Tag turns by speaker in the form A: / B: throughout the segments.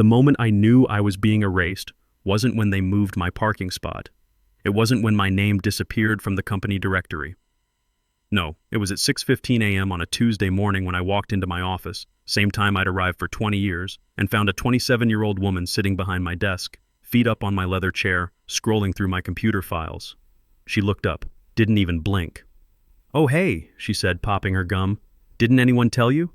A: The moment I knew I was being erased wasn't when they moved my parking spot. It wasn't when my name disappeared from the company directory. No, it was at 6:15 a.m. on a Tuesday morning when I walked into my office, same time I'd arrived for 20 years, and found a 27-year-old woman sitting behind my desk, feet up on my leather chair, scrolling through my computer files. She looked up, didn't even blink. "Oh hey," she said, popping her gum. "Didn't anyone tell you?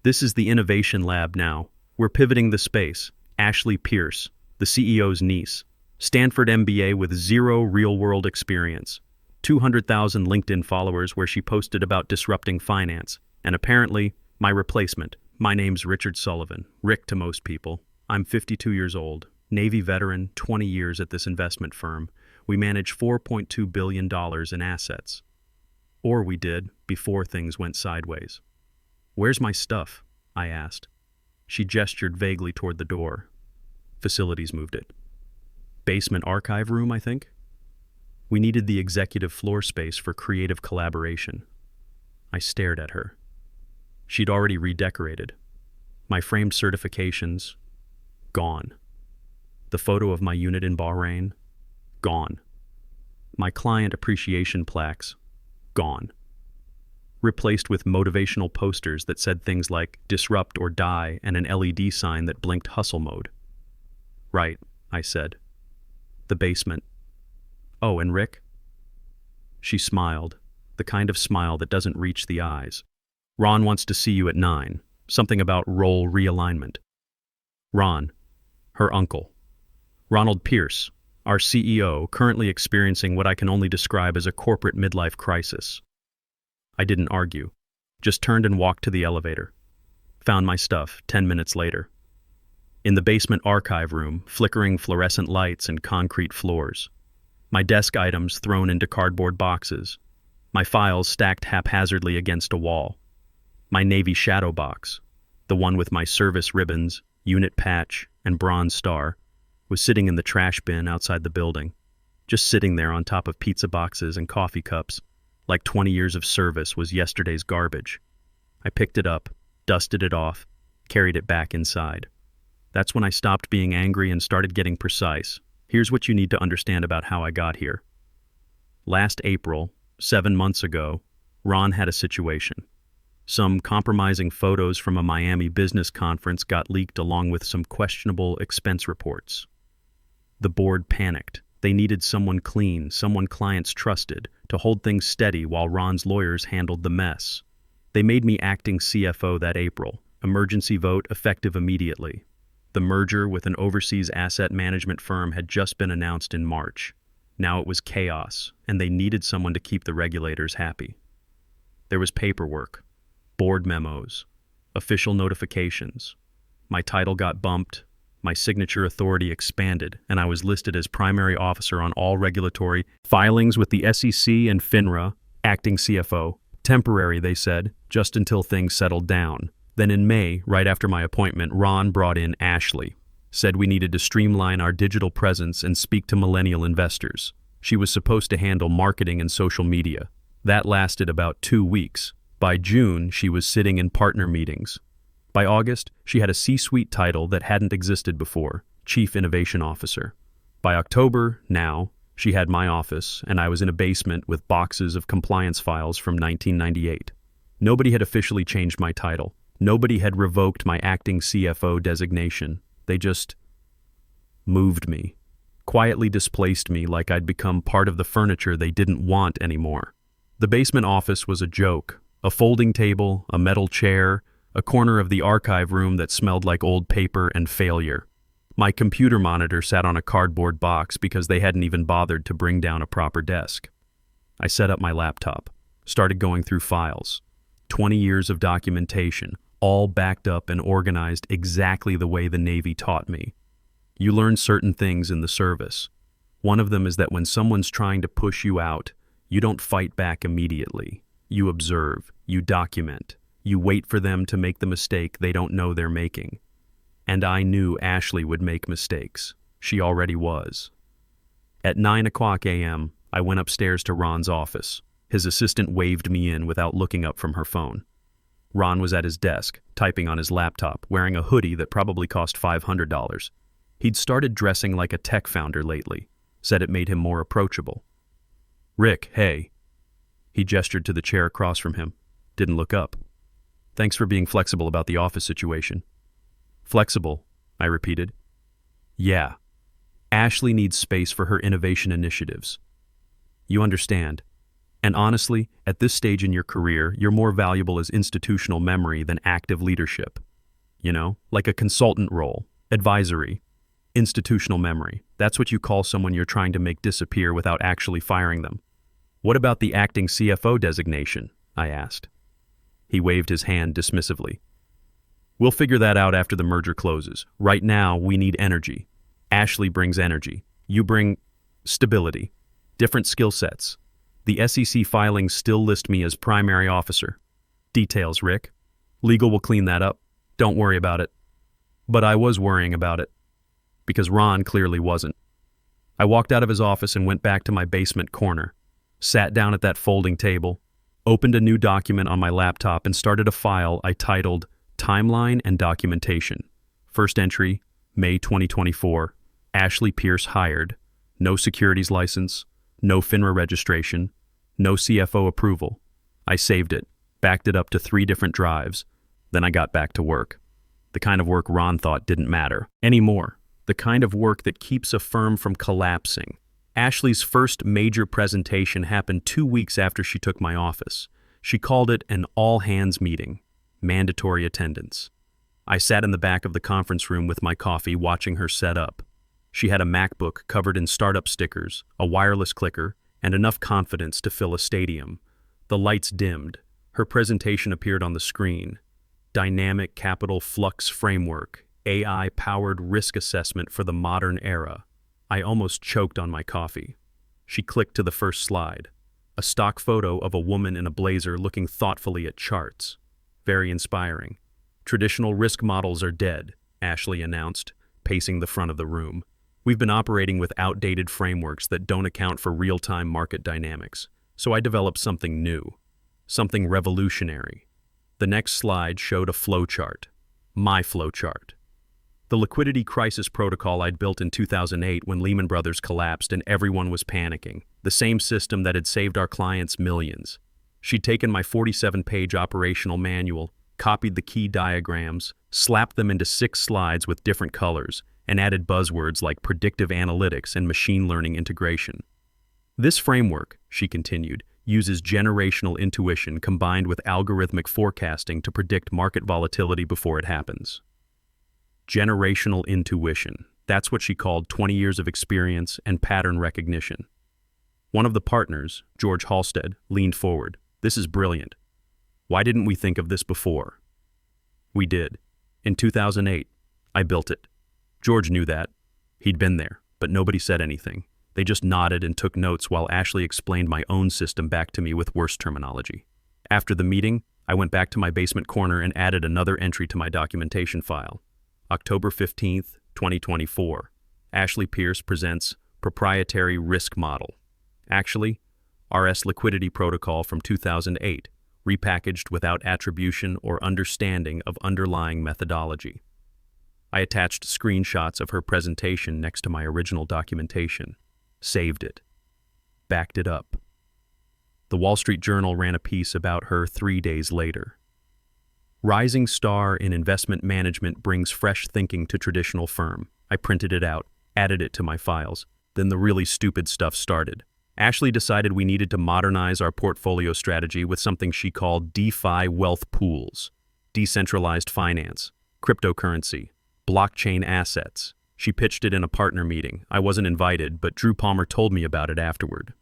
A: This is the innovation lab now. We're pivoting the space. Ashley Pierce, the CEO's niece. Stanford MBA with 0 real-world experience. 200,000 LinkedIn followers where she posted about disrupting finance. And apparently, my replacement. My name's Richard Sullivan. Rick to most people. I'm 52 years old. Navy veteran, 20 years at this investment firm. We manage $4.2 billion in assets. Or we did, before things went sideways." "Where's my stuff?" I asked. She gestured vaguely toward the door. "Facilities moved it. Basement archive room, I think?" We needed the executive floor space for creative collaboration. I stared at her. She'd already redecorated. My framed certifications, gone. The photo of my unit in Bahrain, gone. My client appreciation plaques, gone. Replaced with motivational posters that said things like "disrupt or die" and an LED sign that blinked hustle mode. "Right," I said. "The basement. Oh, and Rick?" She smiled, the kind of smile that doesn't reach the eyes. "Ron wants to see you at 9. Something about role realignment." Ron, her uncle. Ronald Pierce, our CEO, currently experiencing what I can only describe as a corporate midlife crisis. I didn't argue, just turned and walked to the elevator. Found my stuff 10 minutes later. In the basement archive room, flickering fluorescent lights and concrete floors. My desk items thrown into cardboard boxes. My files stacked haphazardly against a wall. My Navy shadow box, the one with my service ribbons, unit patch, and bronze star, was sitting in the trash bin outside the building, just sitting there on top of pizza boxes and coffee cups, like 20 years of service was yesterday's garbage. I picked it up, dusted it off, carried it back inside. That's when I stopped being angry and started getting precise. Here's what you need to understand about how I got here. Last April, 7 months ago, Ron had a situation. Some compromising photos from a Miami business conference got leaked along with some questionable expense reports. The board panicked. They needed someone clean, someone clients trusted, to hold things steady while Ron's lawyers handled the mess. They made me acting CFO that April. Emergency vote effective immediately. The merger with an overseas asset management firm had just been announced in March. Now it was chaos, and they needed someone to keep the regulators happy. There was paperwork, board memos, official notifications. My title got bumped, my signature authority expanded, and I was listed as primary officer on all regulatory filings with the SEC and FINRA, acting CFO. Temporary, they said, just until things settled down. Then in May, right after my appointment, Ron brought in Ashley. Said we needed to streamline our digital presence and speak to millennial investors. She was supposed to handle marketing and social media. That lasted about 2 weeks. By June, she was sitting in partner meetings. By August, she had a C-suite title that hadn't existed before, Chief Innovation Officer. By October, now, she had my office, and I was in a basement with boxes of compliance files from 1998. Nobody had officially changed my title. Nobody had revoked my acting CFO designation. They just moved me, quietly displaced me like I'd become part of the furniture they didn't want anymore. The basement office was a joke. A folding table, a metal chair, a corner of the archive room that smelled like old paper and failure. My computer monitor sat on a cardboard box because they hadn't even bothered to bring down a proper desk. I set up my laptop, started going through files. 20 years of documentation, all backed up and organized exactly the way the Navy taught me. You learn certain things in the service. One of them is that when someone's trying to push you out, you don't fight back immediately. You observe, you document, you wait for them to make the mistake they don't know they're making. And I knew Ashley would make mistakes. She already was. At 9:00 a.m., I went upstairs to Ron's office. His assistant waved me in without looking up from her phone. Ron was at his desk, typing on his laptop, wearing a hoodie that probably cost $500. He'd started dressing like a tech founder lately, said it made him more approachable. "Rick, hey." He gestured to the chair across from him, didn't look up. "Thanks for being flexible about the office situation." "Flexible," I repeated. "Yeah. Ashley needs space for her innovation initiatives. You understand. And honestly, at this stage in your career, you're more valuable as institutional memory than active leadership. You know, like a consultant role, advisory, institutional memory. That's what you call someone you're trying to make disappear without actually firing them." "What about the acting CFO designation?" I asked. He waved his hand dismissively. "We'll figure that out after the merger closes. Right now, we need energy. Ashley brings energy. You bring stability. Different skill sets. The SEC filings still list me as primary officer. Details, Rick. Legal will clean that up. Don't worry about it." But I was worrying about it, because Ron clearly wasn't. I walked out of his office and went back to my basement corner, sat down at that folding table, opened a new document on my laptop and started a file I titled Timeline and Documentation. First entry, May 2024. Ashley Pierce hired. No securities license. No FINRA registration. No CFO approval. I saved it, backed it up to 3 different drives. Then I got back to work. The kind of work Ron thought didn't matter anymore. The kind of work that keeps a firm from collapsing. Ashley's first major presentation happened 2 weeks after she took my office. She called it an all-hands meeting, mandatory attendance. I sat in the back of the conference room with my coffee watching her set up. She had a MacBook covered in startup stickers, a wireless clicker, and enough confidence to fill a stadium. The lights dimmed. Her presentation appeared on the screen. Dynamic Capital Flux Framework, AI-powered risk assessment for the modern era. I almost choked on my coffee. She clicked to the first slide. A stock photo of a woman in a blazer looking thoughtfully at charts. Very inspiring. "Traditional risk models are dead," Ashley announced, pacing the front of the room. "We've been operating with outdated frameworks that don't account for real-time market dynamics. So I developed something new, something revolutionary." The next slide showed a flowchart. My flowchart. The liquidity crisis protocol I'd built in 2008 when Lehman Brothers collapsed and everyone was panicking. The same system that had saved our clients millions. She'd taken my 47-page operational manual, copied the key diagrams, slapped them into 6 slides with different colors, and added buzzwords like predictive analytics and machine learning integration. "This framework," she continued, "uses generational intuition combined with algorithmic forecasting to predict market volatility before it happens." Generational intuition. That's what she called 20 years of experience and pattern recognition. One of the partners, George Halstead, leaned forward. "This is brilliant. Why didn't we think of this before?" "We did. In 2008, I built it." George knew that. He'd been there, but nobody said anything. They just nodded and took notes while Ashley explained my own system back to me with worse terminology. After the meeting, I went back to my basement corner and added another entry to my documentation file. October 15th, 2024. Ashley Pierce presents Proprietary Risk Model. Actually, RS Liquidity Protocol from 2008, repackaged without attribution or understanding of underlying methodology. I attached screenshots of her presentation next to my original documentation, saved it, backed it up. The Wall Street Journal ran a piece about her 3 days later. "Rising star in investment management brings fresh thinking to traditional firm." I printed it out, added it to my files. Then the really stupid stuff started. Ashley decided we needed to modernize our portfolio strategy with something she called DeFi wealth pools, decentralized finance, cryptocurrency, blockchain assets. She pitched it in a partner meeting. I wasn't invited, but Drew Palmer told me about it afterward.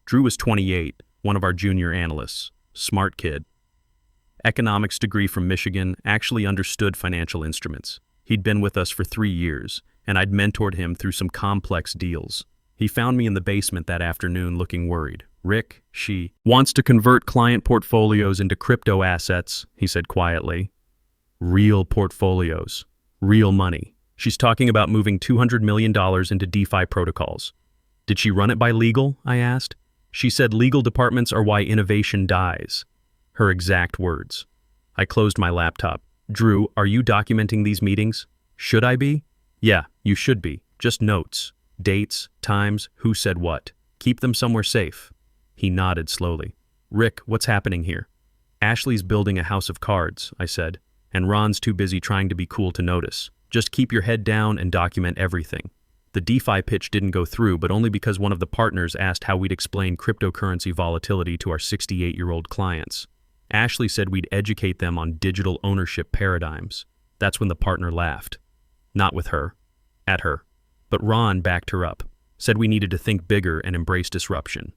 A: Drew was 28, one of our junior analysts. Smart kid. Economics degree from Michigan, actually understood financial instruments. He'd been with us for 3 years, and I'd mentored him through some complex deals. He found me in the basement that afternoon looking worried. "Rick, she wants to convert client portfolios into crypto assets," he said quietly. "Real portfolios. Real money. She's talking about moving $200 million into DeFi protocols." "Did she run it by legal?" I asked. "She said legal departments are why innovation dies." Her exact words. I closed my laptop. Drew, are you documenting these meetings? Should I be? Yeah, you should be. Just notes. Dates, times, who said what. Keep them somewhere safe. He nodded slowly. Rick, what's happening here? Ashley's building a house of cards, I said, and Ron's too busy trying to be cool to notice. Just keep your head down and document everything. The DeFi pitch didn't go through, but only because one of the partners asked how we'd explain cryptocurrency volatility to our 68-year-old clients. Ashley said we'd educate them on digital ownership paradigms. That's when the partner laughed. Not with her. At her. But Ron backed her up, said we needed to think bigger and embrace disruption.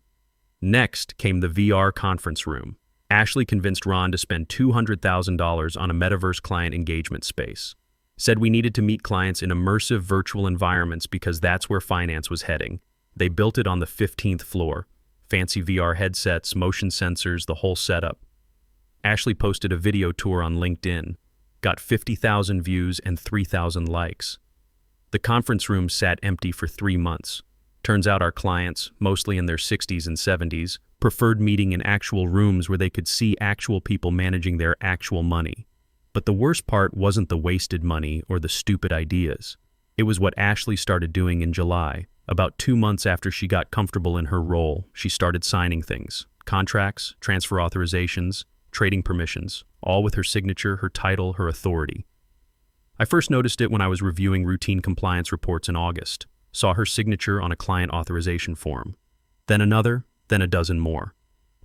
A: Next came the VR conference room. Ashley convinced Ron to spend $200,000 on a metaverse client engagement space. Said we needed to meet clients in immersive virtual environments because that's where finance was heading. They built it on the 15th floor. Fancy VR headsets, motion sensors, the whole setup. Ashley posted a video tour on LinkedIn. Got 50,000 views and 3,000 likes. The conference room sat empty for 3 months. Turns out our clients, mostly in their 60s and 70s, preferred meeting in actual rooms where they could see actual people managing their actual money. But the worst part wasn't the wasted money or the stupid ideas. It was what Ashley started doing in July. About 2 months after she got comfortable in her role, she started signing things. Contracts, transfer authorizations, trading permissions, all with her signature, her title, her authority. I first noticed it when I was reviewing routine compliance reports in August. Saw her signature on a client authorization form. Then another, then a dozen more.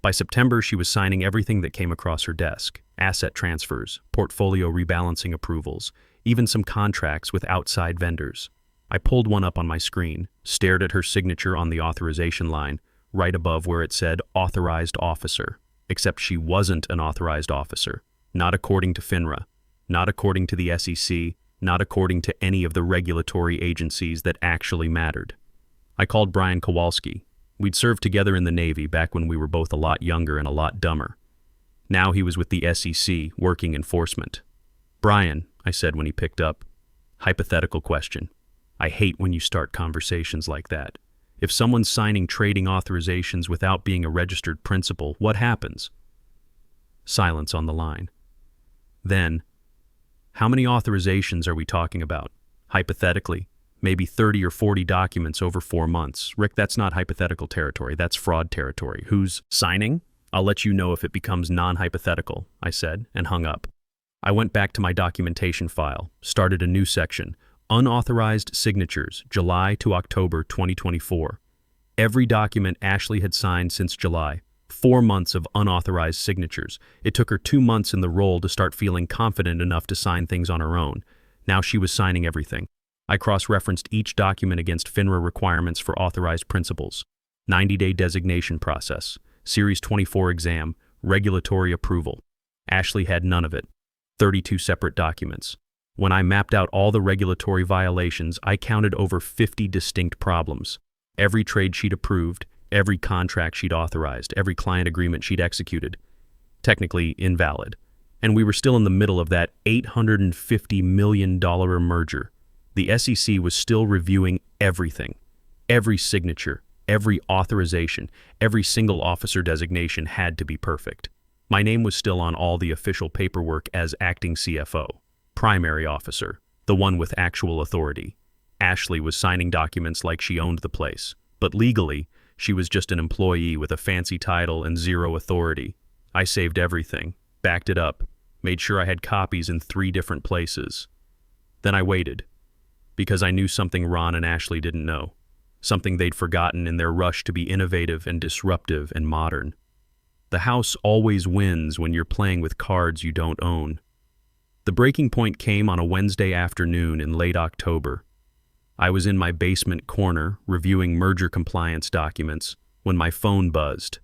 A: By September, she was signing everything that came across her desk. Asset transfers, portfolio rebalancing approvals, even some contracts with outside vendors. I pulled one up on my screen, stared at her signature on the authorization line, right above where it said Authorized Officer. Except she wasn't an authorized officer. Not according to FINRA. Not according to the SEC. Not according to any of the regulatory agencies that actually mattered. I called Brian Kowalski. We'd served together in the Navy back when we were both a lot younger and a lot dumber. Now he was with the SEC, working enforcement. Brian, I said when he picked up. Hypothetical question. I hate when you start conversations like that. If someone's signing trading authorizations without being a registered principal, what happens? Silence on the line. Then, how many authorizations are we talking about? Hypothetically, maybe 30 or 40 documents over 4 months. Rick, that's not hypothetical territory, that's fraud territory. Who's signing? I'll let you know if it becomes non-hypothetical, I said, and hung up. I went back to my documentation file, started a new section. Unauthorized signatures, July to October 2024. Every document Ashley had signed since July. 4 months of unauthorized signatures. It took her 2 months in the role to start feeling confident enough to sign things on her own. Now she was signing everything. I cross-referenced each document against FINRA requirements for authorized principals. 90-day designation process. Series 24 exam. Regulatory approval. Ashley had none of it. 32 separate documents. When I mapped out all the regulatory violations, I counted over 50 distinct problems. Every trade she'd approved, every contract she'd authorized, every client agreement she'd executed. Technically invalid. And we were still in the middle of that $850 million merger. The SEC was still reviewing everything. Every signature, every authorization, every single officer designation had to be perfect. My name was still on all the official paperwork as acting CFO. Primary officer, the one with actual authority. Ashley was signing documents like she owned the place, but legally, she was just an employee with a fancy title and zero authority. I saved everything, backed it up, made sure I had copies in 3 different places. Then I waited, because I knew something Ron and Ashley didn't know, something they'd forgotten in their rush to be innovative and disruptive and modern. The house always wins when you're playing with cards you don't own. The breaking point came on a Wednesday afternoon in late October. I was in my basement corner reviewing merger compliance documents when my phone buzzed.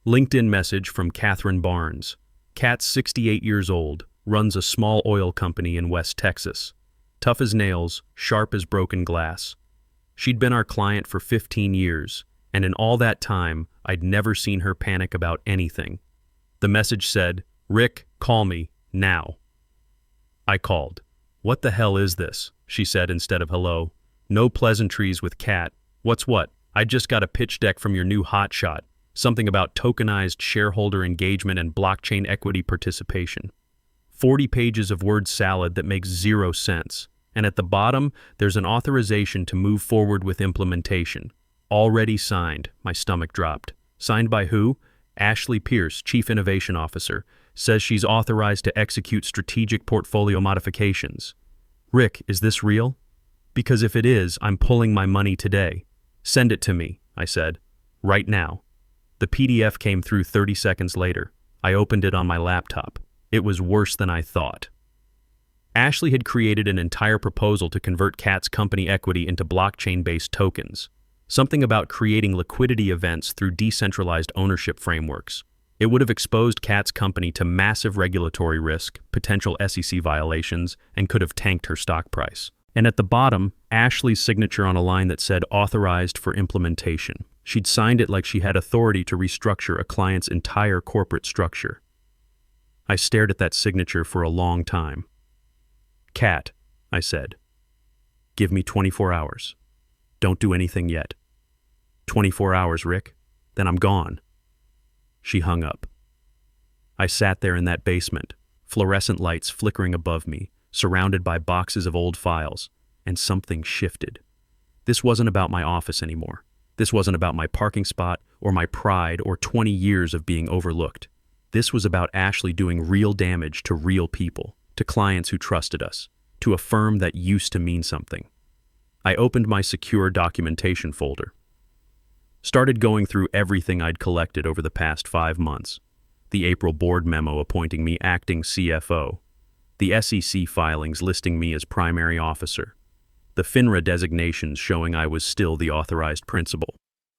A: LinkedIn message from Catherine Barnes. Kat's 68 years old, runs a small oil company in West Texas. Tough as nails, sharp as broken glass. She'd been our client for 15 years, and in all that time, I'd never seen her panic about anything. The message said, "Rick, call me, now." I called. "What the hell is this?" she said instead of hello. "No pleasantries with Kat. What's what? I just got a pitch deck from your new hotshot. Something about tokenized shareholder engagement and blockchain equity participation." 40 pages of word salad that makes zero sense. And at the bottom, there's an authorization to move forward with implementation. Already signed. My stomach dropped. Signed by who? Ashley Pierce, Chief Innovation Officer, says she's authorized to execute strategic portfolio modifications. Rick, is this real? Because if it is, I'm pulling my money today. Send it to me, I said. Right now. The PDF came through 30 seconds later. I opened it on my laptop. It was worse than I thought. Ashley had created an entire proposal to convert Cat's company equity into blockchain-based tokens. Something about creating liquidity events through decentralized ownership frameworks. It would have exposed Cat's company to massive regulatory risk, potential SEC violations, and could have tanked her stock price. And at the bottom, Ashley's signature on a line that said authorized for implementation. She'd signed it like she had authority to restructure a client's entire corporate structure. I stared at that signature for a long time. Cat, I said. Give me 24 hours. Don't do anything yet. 24 hours, Rick. Then I'm gone. She hung up. I sat there in that basement, fluorescent lights flickering above me, surrounded by boxes of old files, and something shifted. This wasn't about my office anymore. This wasn't about my parking spot or my pride or 20 years of being overlooked. This was about Ashley doing real damage to real people, to clients who trusted us, to a firm that used to mean something. I opened my secure documentation folder. Started going through everything I'd collected over the past 5 months. The April board memo appointing me acting CFO. The SEC filings listing me as primary officer. The FINRA designations showing I was still the authorized principal.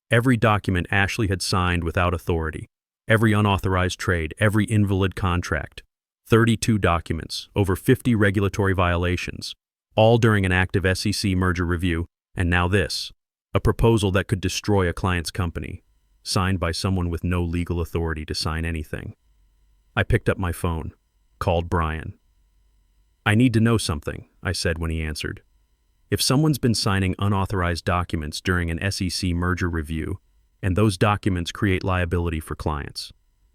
A: Every document Ashley had signed without authority. Every unauthorized trade, every invalid contract. 32 documents, over 50 regulatory violations, all during an active SEC merger review, and now this. A proposal that could destroy a client's company, signed by someone with no legal authority to sign anything. I picked up my phone, called Brian. I need to know something, I said when he answered. If someone's been signing unauthorized documents during an SEC merger review, and those documents create liability for clients,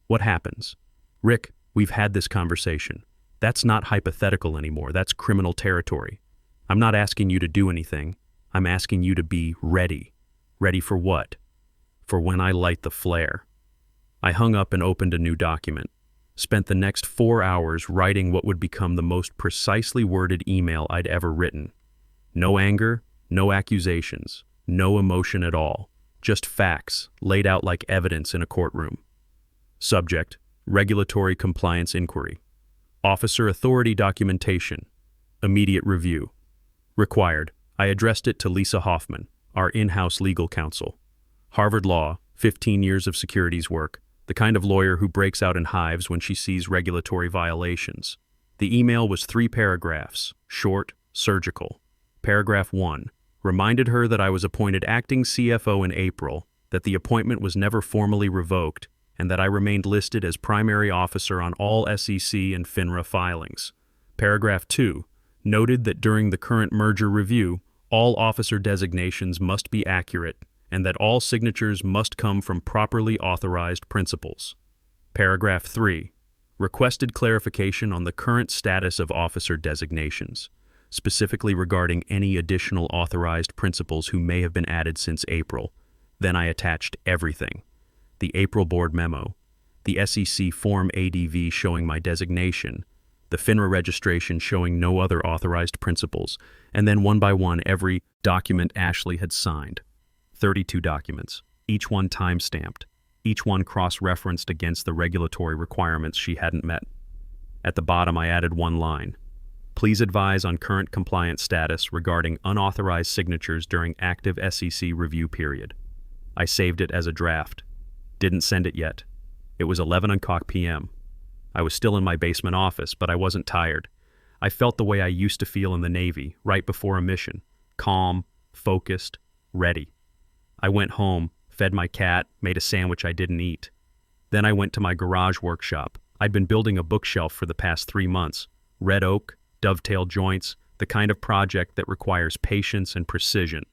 A: what happens? Rick, we've had this conversation. That's not hypothetical anymore, that's criminal territory. I'm not asking you to do anything. I'm asking you to be ready. Ready for what? For when I light the flare. I hung up and opened a new document. Spent the next 4 hours writing what would become the most precisely worded email I'd ever written. No anger, no accusations, no emotion at all. Just facts, laid out like evidence in a courtroom. Subject, regulatory compliance inquiry. Officer authority documentation. Immediate review. Required. I addressed it to Lisa Hoffman, our in-house legal counsel. Harvard Law, 15 years of securities work, the kind of lawyer who breaks out in hives when she sees regulatory violations. The email was 3 paragraphs, short, surgical. Paragraph 1 reminded her that I was appointed acting CFO in April, that the appointment was never formally revoked, and that I remained listed as primary officer on all SEC and FINRA filings. Paragraph 2 noted that during the current merger review, all officer designations must be accurate, and that all signatures must come from properly authorized principals. Paragraph 3 requested clarification on the current status of officer designations, specifically regarding any additional authorized principals who may have been added since April. Then I attached everything. The April board memo, the SEC Form ADV showing my designation, the FINRA registration showing no other authorized principals, and then one by one every document Ashley had signed. 32 documents, each one time-stamped, each one cross-referenced against the regulatory requirements she hadn't met. At the bottom I added one line. Please advise on current compliance status regarding unauthorized signatures during active SEC review period. I saved it as a draft. Didn't send it yet. It was 11 p.m. I was still in my basement office, but I wasn't tired. I felt the way I used to feel in the Navy, right before a mission. Calm, focused, ready. I went home, fed my cat, made a sandwich I didn't eat. Then I went to my garage workshop. I'd been building a bookshelf for the past 3 months. Red oak, dovetail joints, the kind of project that requires patience and precision.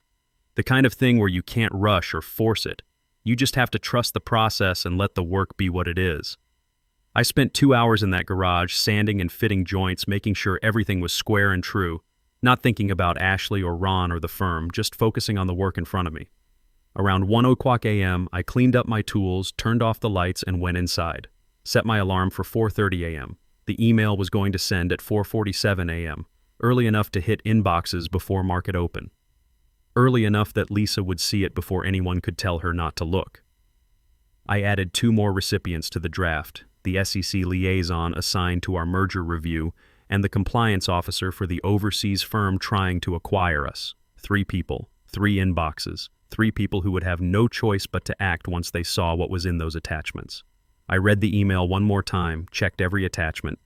A: The kind of thing where you can't rush or force it. You just have to trust the process and let the work be what it is. I spent 2 hours in that garage sanding and fitting joints, making sure everything was square and true, not thinking about Ashley or Ron or the firm, just focusing on the work in front of me. Around 1 a.m., I cleaned up my tools, turned off the lights, and went inside. Set my alarm for 4:30 a.m. The email was going to send at 4:47 a.m., early enough to hit inboxes before market open. Early enough that Lisa would see it before anyone could tell her not to look. I added 2 more recipients to the draft, the SEC liaison assigned to our merger review and the compliance officer for the overseas firm trying to acquire us. 3 people, 3 inboxes, 3 people who would have no choice but to act once they saw what was in those attachments. I read the email one more time, checked every attachment,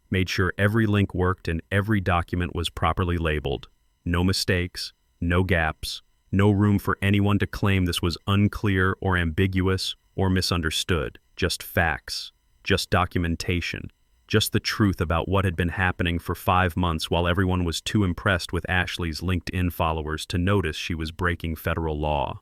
A: made sure every link worked and every document was properly labeled. No mistakes, no gaps, no room for anyone to claim this was unclear or ambiguous or misunderstood. Just facts, just documentation, just the truth about what had been happening for 5 months while everyone was too impressed with Ashley's LinkedIn followers to notice she was breaking federal law.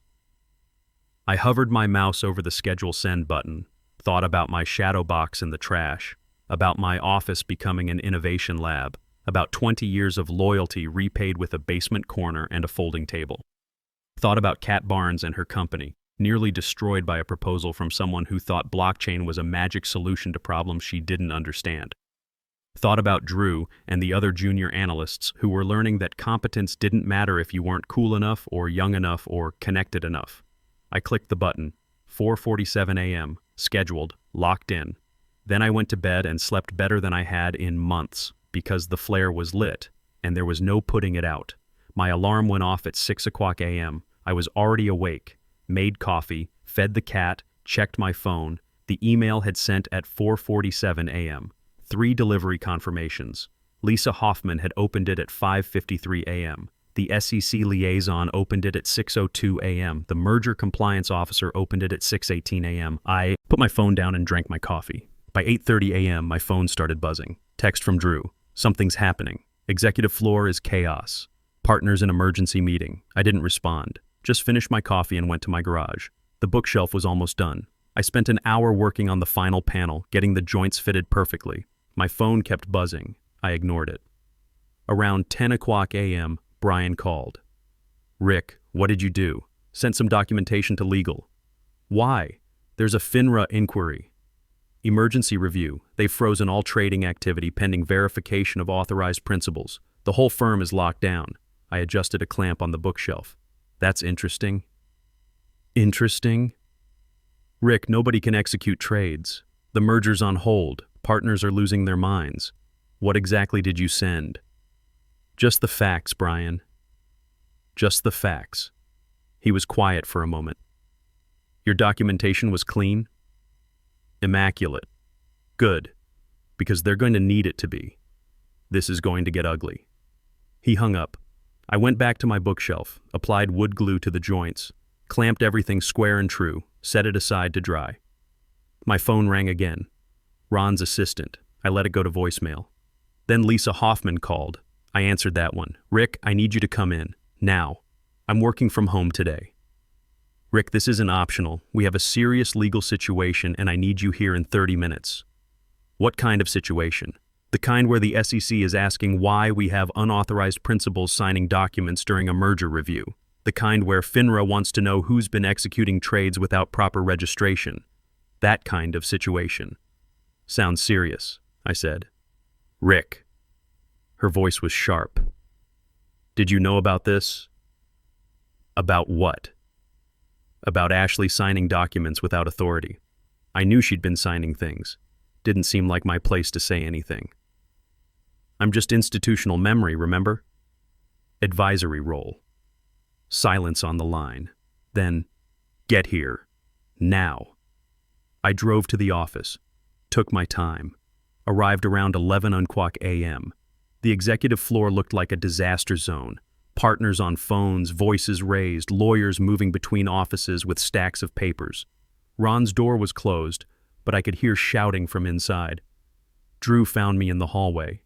A: I hovered my mouse over the Schedule Send button, thought about my shadow box in the trash, about my office becoming an innovation lab, about 20 years of loyalty repaid with a basement corner and a folding table. Thought about Kat Barnes and her company, nearly destroyed by a proposal from someone who thought blockchain was a magic solution to problems she didn't understand. Thought about Drew and the other junior analysts who were learning that competence didn't matter if you weren't cool enough or young enough or connected enough. I clicked the button, 4:47 a.m., scheduled, locked in. Then I went to bed and slept better than I had in months because the flare was lit and there was no putting it out. My alarm went off at 6 a.m. I was already awake. Made coffee, fed the cat, checked my phone. The email had sent at 4:47 a.m. 3 delivery confirmations. Lisa Hoffman had opened it at 5:53 a.m. The SEC liaison opened it at 6:02 a.m. The merger compliance officer opened it at 6:18 a.m. I put my phone down and drank my coffee. By 8:30 a.m., my phone started buzzing. Text from Drew. Something's happening. Executive floor is chaos. Partners in emergency meeting. I didn't respond. Just finished my coffee and went to my garage. The bookshelf was almost done. I spent an hour working on the final panel, getting the joints fitted perfectly. My phone kept buzzing. I ignored it. Around 10 a.m., Brian called. "Rick, what did you do?" "Sent some documentation to legal." "Why?" "There's a FINRA inquiry." "Emergency review. They've frozen all trading activity pending verification of authorized principals. The whole firm is locked down." I adjusted a clamp on the bookshelf. "That's interesting." "Interesting?" "Rick, nobody can execute trades. The merger's on hold. Partners are losing their minds." "What exactly did you send?" "Just the facts, Brian. Just the facts." He was quiet for a moment. "Your documentation was clean?" "Immaculate." "Good, because they're going to need it to be. This is going to get ugly." He hung up. I went back to my bookshelf, applied wood glue to the joints, clamped everything square and true, set it aside to dry. My phone rang again. Ron's assistant. I let it go to voicemail. Then Lisa Hoffman called. I answered that one. "Rick, I need you to come in. Now. I'm working from home today." "Rick, this isn't optional. We have a serious legal situation and I need you here in 30 minutes. "What kind of situation?" "The kind where the SEC is asking why we have unauthorized principals signing documents during a merger review. The kind where FINRA wants to know who's been executing trades without proper registration. That kind of situation." "Sounds serious," I said. "Rick." Her voice was sharp. "Did you know about this?" "About what?" "About Ashley signing documents without authority. I knew she'd been signing things. Didn't seem like my place to say anything. I'm just institutional memory, remember?" Advisory role. Silence on the line. Then, "Get here. Now." I drove to the office. Took my time. Arrived around 11 a.m. The executive floor looked like a disaster zone. Partners on phones, voices raised, lawyers moving between offices with stacks of papers. Ron's door was closed, but I could hear shouting from inside. Drew found me in the hallway.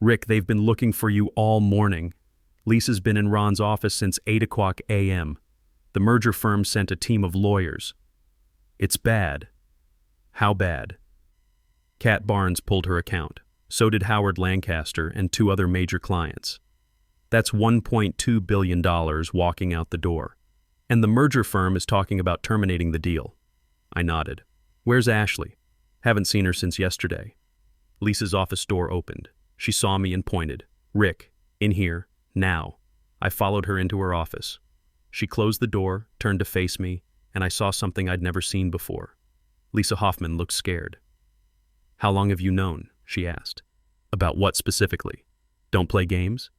A: "Rick, they've been looking for you all morning. Lisa's been in Ron's office since 8 a.m. The merger firm sent a team of lawyers." "It's bad." "How bad?" Kat Barnes pulled her account. So did Howard Lancaster and 2 other major clients. That's $1.2 billion walking out the door. And the merger firm is talking about terminating the deal. I nodded. Where's Ashley? Haven't seen her since yesterday. Lisa's office door opened. She saw me and pointed. Rick, in here, now. I followed her into her office. She closed the door, turned to face me, and I saw something I'd never seen before. Lisa Hoffman looked scared. How long have you known? She asked. About what specifically? Don't play games?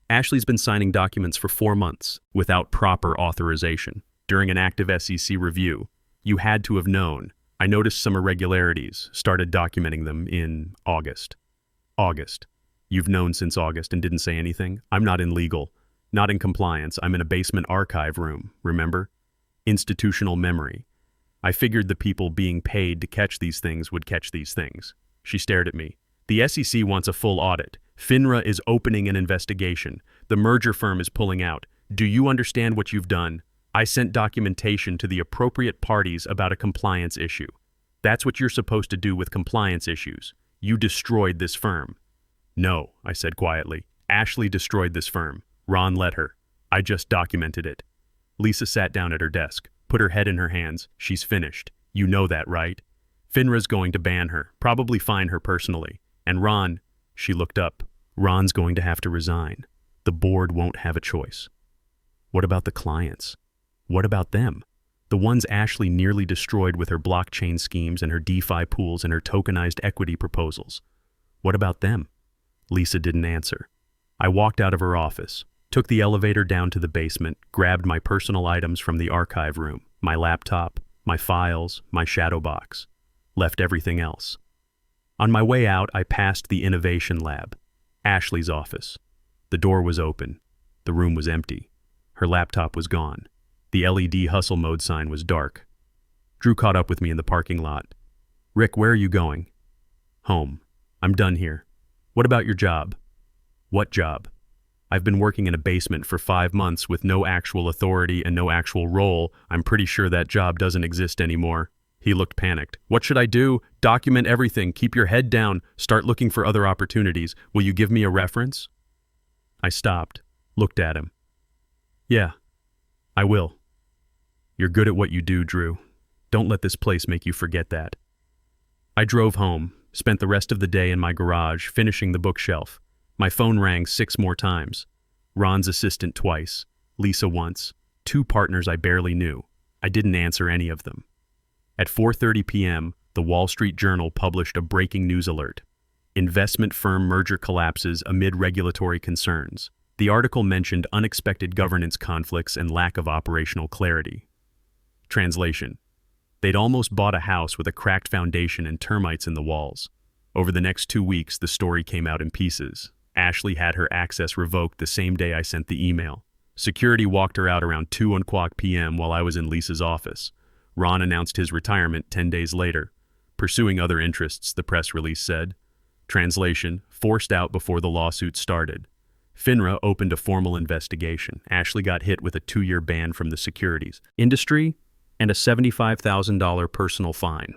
A: Ashley's been signing documents for 4 months without proper authorization. During an active SEC review, you had to have known. I noticed some irregularities, started documenting them in August. August. You've known since August and didn't say anything? I'm not in legal, not in compliance. I'm in a basement archive room, remember? Institutional memory. I figured the people being paid to catch these things would catch these things. She stared at me. The SEC wants a full audit. FINRA is opening an investigation. The merger firm is pulling out. Do you understand what you've done? I sent documentation to the appropriate parties about a compliance issue. That's what you're supposed to do with compliance issues. You destroyed this firm. No, I said quietly. Ashley destroyed this firm. Ron let her. I just documented it. Lisa sat down at her desk, put her head in her hands. She's finished. You know that, right? FINRA's going to ban her, probably fine her personally. And Ron, she looked up. Ron's going to have to resign. The board won't have a choice. What about the clients? What about them? The ones Ashley nearly destroyed with her blockchain schemes and her DeFi pools and her tokenized equity proposals. What about them? Lisa didn't answer. I walked out of her office, took the elevator down to the basement, grabbed my personal items from the archive room, my laptop, my files, my shadow box, left everything else. On my way out, I passed the innovation lab, Ashley's office. The door was open. The room was empty. Her laptop was gone. The LED hustle mode sign was dark. Drew caught up with me in the parking lot. Rick, where are you going? Home. I'm done here. What about your job? What job? I've been working in a basement for 5 months with no actual authority and no actual role. I'm pretty sure that job doesn't exist anymore. He looked panicked. What should I do? Document everything. Keep your head down. Start looking for other opportunities. Will you give me a reference? I stopped, looked at him. Yeah, I will. You're good at what you do, Drew. Don't let this place make you forget that. I drove home, spent the rest of the day in my garage, finishing the bookshelf. My phone rang 6 more times. Ron's assistant twice, Lisa once, 2 partners I barely knew. I didn't answer any of them. At 4:30 p.m., the Wall Street Journal published a breaking news alert. Investment firm merger collapses amid regulatory concerns. The article mentioned unexpected governance conflicts and lack of operational clarity. Translation: they'd almost bought a house with a cracked foundation and termites in the walls. Over the next 2 weeks, the story came out in pieces. Ashley had her access revoked the same day I sent the email. Security walked her out around 2 p.m. while I was in Lisa's office. Ron announced his retirement 10 days later. Pursuing other interests, the press release said. Translation: forced out before the lawsuit started. FINRA opened a formal investigation. Ashley got hit with a 2-year ban from the securities industry and a $75,000 personal fine.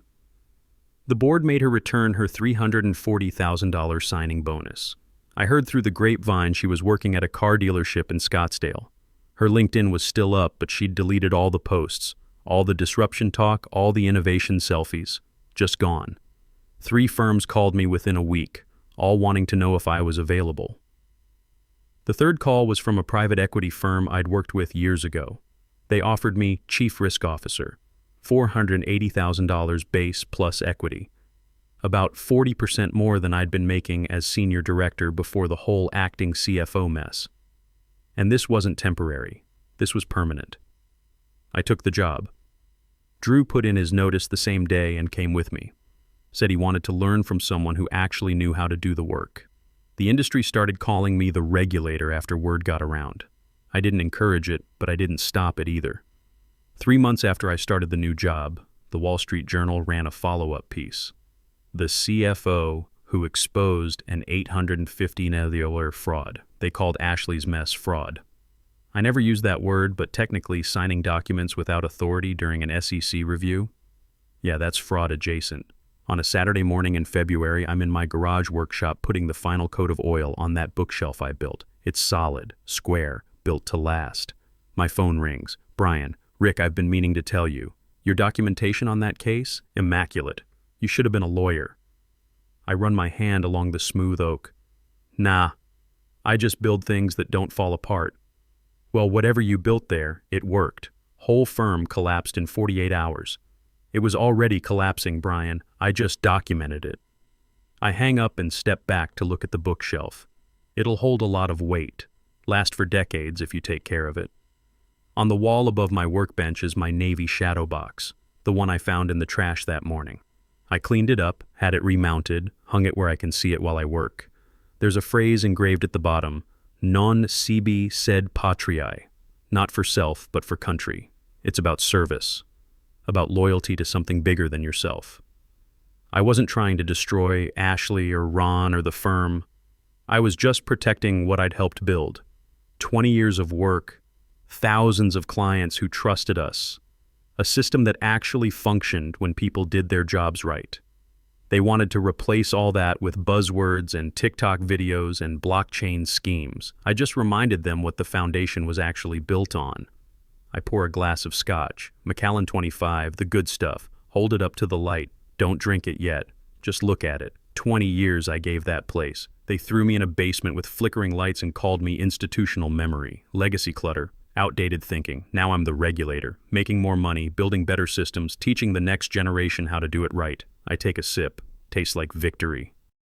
A: The board made her return her $340,000 signing bonus. I heard through the grapevine she was working at a car dealership in Scottsdale. Her LinkedIn was still up, but she'd deleted all the posts, all the disruption talk, all the innovation selfies. Just gone. 3 firms called me within a week, all wanting to know if I was available. The third call was from a private equity firm I'd worked with years ago. They offered me Chief Risk Officer, $480,000 base plus equity, about 40% more than I'd been making as Senior Director before the whole acting CFO mess. And this wasn't temporary. This was permanent. I took the job. Drew put in his notice the same day and came with me. Said he wanted to learn from someone who actually knew how to do the work. The industry started calling me the regulator after word got around. I didn't encourage it, but I didn't stop it either. 3 months after I started the new job, the Wall Street Journal ran a follow-up piece. The CFO who exposed an $850 million fraud. They called Ashley's mess fraud. I never used that word, but technically signing documents without authority during an SEC review? Yeah, that's fraud adjacent. On a Saturday morning in February, I'm in my garage workshop putting the final coat of oil on that bookshelf I built. It's solid, square, built to last. My phone rings. Brian, Rick, I've been meaning to tell you. Your documentation on that case? Immaculate. You should have been a lawyer. I run my hand along the smooth oak. Nah, I just build things that don't fall apart. Well, whatever you built there, it worked. Whole firm collapsed in 48 hours. It was already collapsing, Brian. I just documented it. I hang up and step back to look at the bookshelf. It'll hold a lot of weight. Last for decades if you take care of it. On the wall above my workbench is my Navy shadow box, the one I found in the trash that morning. I cleaned it up, had it remounted, hung it where I can see it while I work. There's a phrase engraved at the bottom, non sibi sed patriae, not for self, but for country. It's about service, about loyalty to something bigger than yourself. I wasn't trying to destroy Ashley or Ron or the firm. I was just protecting what I'd helped build. 20 years of work, thousands of clients who trusted us, a system that actually functioned when people did their jobs right. They wanted to replace all that with buzzwords and TikTok videos and blockchain schemes. I just reminded them what the foundation was actually built on. I pour a glass of scotch, Macallan 25, the good stuff. Hold it up to the light. Don't drink it yet. Just look at it. 20 years I gave that place. They threw me in a basement with flickering lights and called me institutional memory, legacy clutter, outdated thinking. Now I'm the regulator, making more money, building better systems, teaching the next generation how to do it right. I take a sip. Tastes like victory.